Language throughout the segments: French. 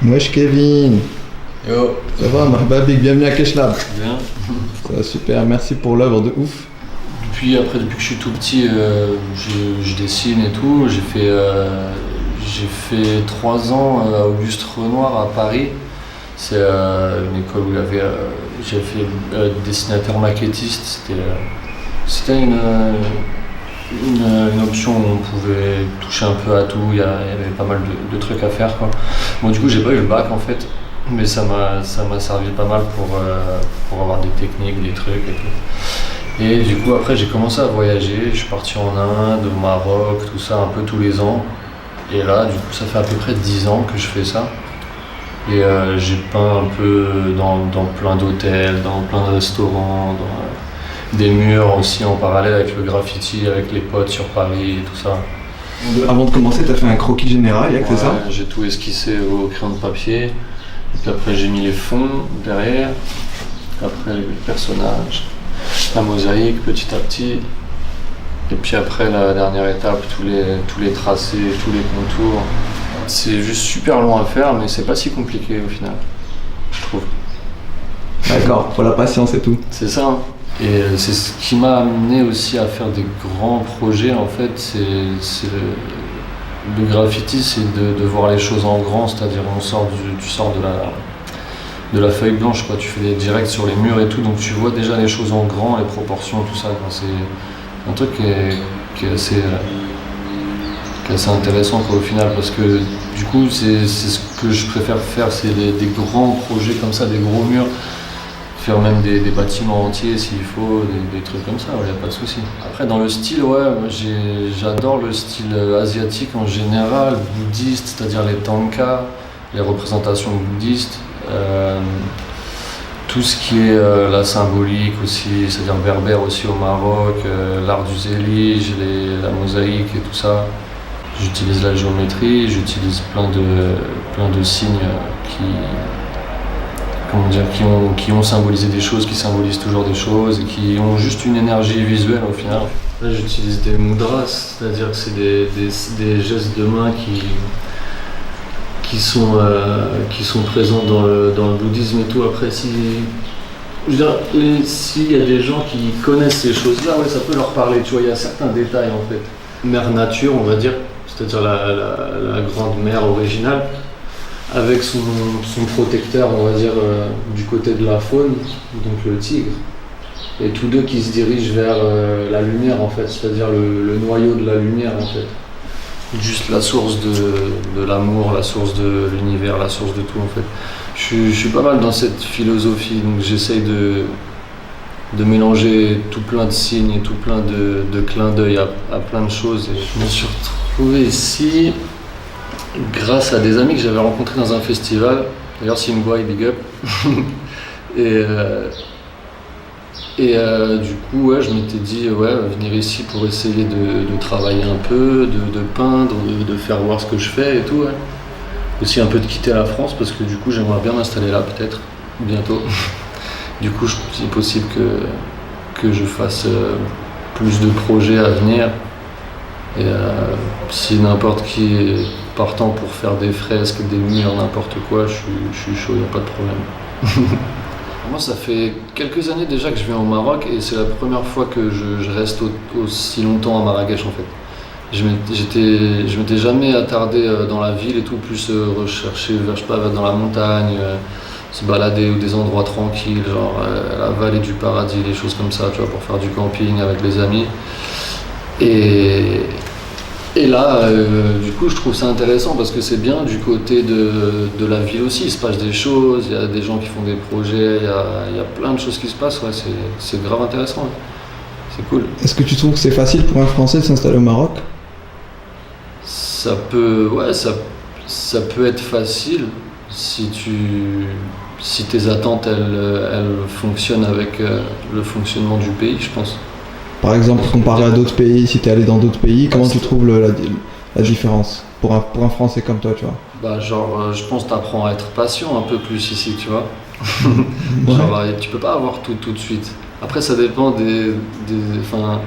Wesh Kevin, Yo, ça va, marhaba bik, bienvenue à Keshlab. bien. Ça va super, merci pour l'œuvre de ouf. Depuis que je suis tout petit, je dessine et tout. J'ai fait 3 ans à Auguste Renoir à Paris. C'est une école où j'ai fait dessinateur maquettiste. C'était une option où on pouvait toucher un peu à tout. Il y avait pas mal de trucs à faire, quoi. Bon, du coup, j'ai pas eu le bac en fait, mais ça m'a servi pas mal pour avoir des techniques, des trucs et tout. Et du coup, après, j'ai commencé à voyager. Je suis parti en Inde, au Maroc, tout ça, un peu tous les ans. Et là, du coup, ça fait à peu près 10 ans que je fais ça. Et j'ai peint un peu dans plein d'hôtels, dans plein de restaurants, dans des murs aussi en parallèle avec le graffiti, avec les potes sur Paris et tout ça. Avant de commencer, t'as fait un croquis général, Yak, c'est ça? J'ai tout esquissé au crayon de papier. Et puis après, j'ai mis les fonds derrière. Après, les personnages, la mosaïque petit à petit. Et puis après, la dernière étape, tous les tracés, tous les contours. C'est juste super long à faire, mais c'est pas si compliqué au final, je trouve. D'accord, faut la patience et tout. C'est ça, hein. Et c'est ce qui m'a amené aussi à faire des grands projets, en fait. Le graffiti, c'est de voir les choses en grand, c'est-à-dire tu sors de la feuille blanche, quoi. Tu fais des directs sur les murs et tout, donc tu vois déjà les choses en grand, les proportions, tout ça, quoi. C'est un truc qui est assez intéressant, quoi, au final, parce que du coup c'est ce que je préfère faire, c'est des grands projets comme ça, des gros murs, faire même des bâtiments entiers s'il faut, des trucs comme ça, il n'y a pas de souci. Après dans le style, ouais, moi j'adore le style asiatique en général, bouddhiste, c'est-à-dire les tankas, les représentations bouddhistes, tout ce qui est la symbolique aussi, c'est-à-dire berbère aussi au Maroc, l'art du zélige, la mosaïque et tout ça. J'utilise la géométrie, j'utilise plein de signes qui ont symbolisé des choses, qui symbolisent toujours des choses et qui ont juste une énergie visuelle au final. Là j'utilise des mudras, c'est-à-dire que c'est des gestes de main qui sont présents dans le bouddhisme et tout. Après, s'il y a des gens qui connaissent ces choses-là, ouais, ça peut leur parler, tu vois, il y a certains détails en fait. Mère nature, on va dire, c'est-à-dire la grande mère originale, avec son protecteur, on va dire, du côté de la faune, donc le tigre. Et tous deux qui se dirigent vers la lumière en fait, c'est-à-dire le noyau de la lumière en fait. Juste la source de l'amour, la source de l'univers, la source de tout en fait. Je suis pas mal dans cette philosophie, donc j'essaye de mélanger tout plein de signes et tout plein de clins d'œil à plein de choses. Et je me suis retrouvé ici grâce à des amis que j'avais rencontrés dans un festival. D'ailleurs, Simboy, big up. Et du coup, ouais, je m'étais dit, ouais, venir ici pour essayer de travailler un peu, de peindre, de faire voir ce que je fais et tout. Ouais. Aussi un peu de quitter la France parce que du coup, j'aimerais bien m'installer là peut-être, bientôt. Du coup, c'est possible que je fasse plus de projets à venir. Et si n'importe qui est partant pour faire des fresques, des murs, n'importe quoi, je suis chaud, il n'y a pas de problème. Moi, ça fait quelques années déjà que je viens au Maroc et c'est la première fois que je reste aussi longtemps à Marrakech en fait. Je m'étais jamais attardé dans la ville et tout, plus rechercher, je sais pas, dans la montagne, se balader ou des endroits tranquilles, genre la vallée du paradis, des choses comme ça, tu vois, pour faire du camping avec les amis. Et là, du coup, je trouve ça intéressant parce que c'est bien du côté de la ville aussi. Il se passe des choses, il y a des gens qui font des projets, il y a plein de choses qui se passent. Ouais, c'est grave intéressant. Ouais. C'est cool. Est-ce que tu trouves que c'est facile pour un Français de s'installer au Maroc? Ça peut être facile si tes attentes elles fonctionnent avec le fonctionnement du pays, je pense. Par exemple, comparé à d'autres pays, si tu es allé dans d'autres pays, comment tu trouves la différence pour un Français comme toi, tu vois? Bah je pense que tu apprends à être patient un peu plus ici, tu vois. Ouais. Genre, tu peux pas avoir tout de suite. Après, ça dépend enfin,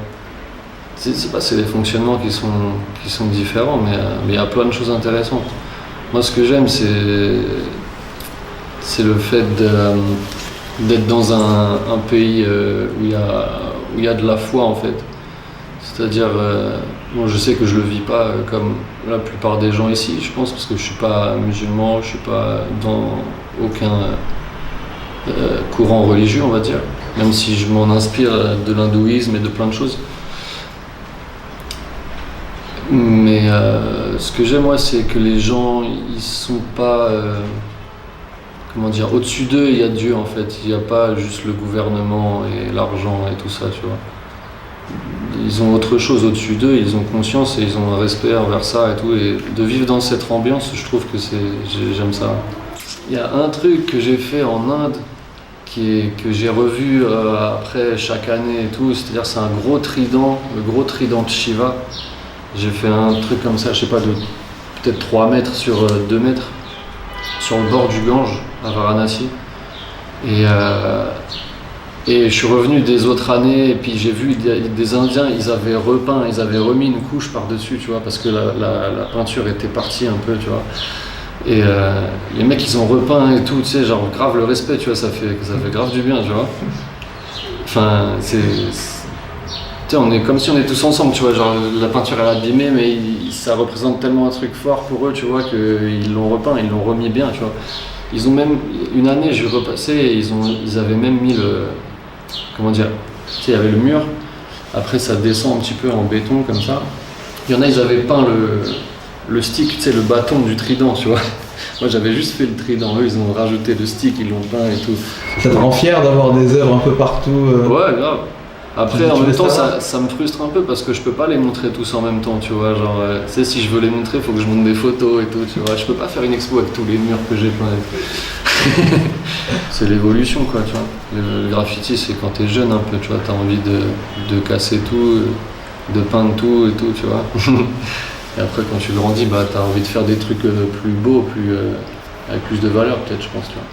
c'est les fonctionnements qui sont différents, mais il y a plein de choses intéressantes. Moi, ce que j'aime, c'est le fait d'être dans un pays où il y a de la foi, en fait. C'est-à-dire, bon, je sais que je le vis pas comme la plupart des gens ici, je pense, parce que je suis pas musulman, je suis pas dans aucun courant religieux, on va dire, même si je m'en inspire de l'hindouisme et de plein de choses. Mais ce que j'aime, moi, c'est que les gens, ils sont pas, comment dire, au-dessus d'eux, il y a Dieu, en fait. Il n'y a pas juste le gouvernement et l'argent et tout ça, tu vois. Ils ont autre chose au-dessus d'eux, ils ont conscience et ils ont un respect envers ça et tout. Et de vivre dans cette ambiance, je trouve que j'aime ça. Il y a un truc que j'ai fait en Inde, que j'ai revu après chaque année et tout, c'est-à-dire c'est un gros trident, le gros trident de Shiva. J'ai fait un truc comme ça, je sais pas, de peut-être 3 mètres sur 2 mètres, sur le bord du Gange, à Varanasi. Et je suis revenu des autres années, et puis j'ai vu des Indiens, ils avaient repeint, ils avaient remis une couche par-dessus, tu vois, parce que la peinture était partie un peu, tu vois. Et les mecs, ils ont repeint et tout, tu sais, genre grave le respect, tu vois, ça fait grave du bien, tu vois. Enfin, tu sais, on est comme si on est tous ensemble, tu vois, genre la peinture elle est abîmée, mais ça représente tellement un truc fort pour eux, tu vois, qu'ils l'ont repeint, ils l'ont remis bien, tu vois. Ils ont même, une année, j'ai repassé, et ils avaient même mis comment dire, tu sais, il y avait le mur, après ça descend un petit peu en béton comme ça. Il y en a, ils avaient peint le stick, tu sais, le bâton du trident, tu vois. Moi j'avais juste fait le trident, eux ils ont rajouté le stick, ils l'ont peint et tout. Ça te rend fier d'avoir des œuvres un peu partout Ouais, grave. Après, en même temps, ça me frustre un peu parce que je peux pas les montrer tous en même temps, tu vois. Genre, tu sais, si je veux les montrer, il faut que je monte des photos et tout, tu vois. Je peux pas faire une expo avec tous les murs que j'ai peints. C'est l'évolution, quoi, tu vois. Le graffiti, c'est quand t'es jeune un peu, tu vois. T'as envie de casser tout, de peindre tout et tout, tu vois. Et après, quand tu grandis, bah, t'as envie de faire des trucs plus beaux, avec plus de valeur, peut-être, je pense, tu vois.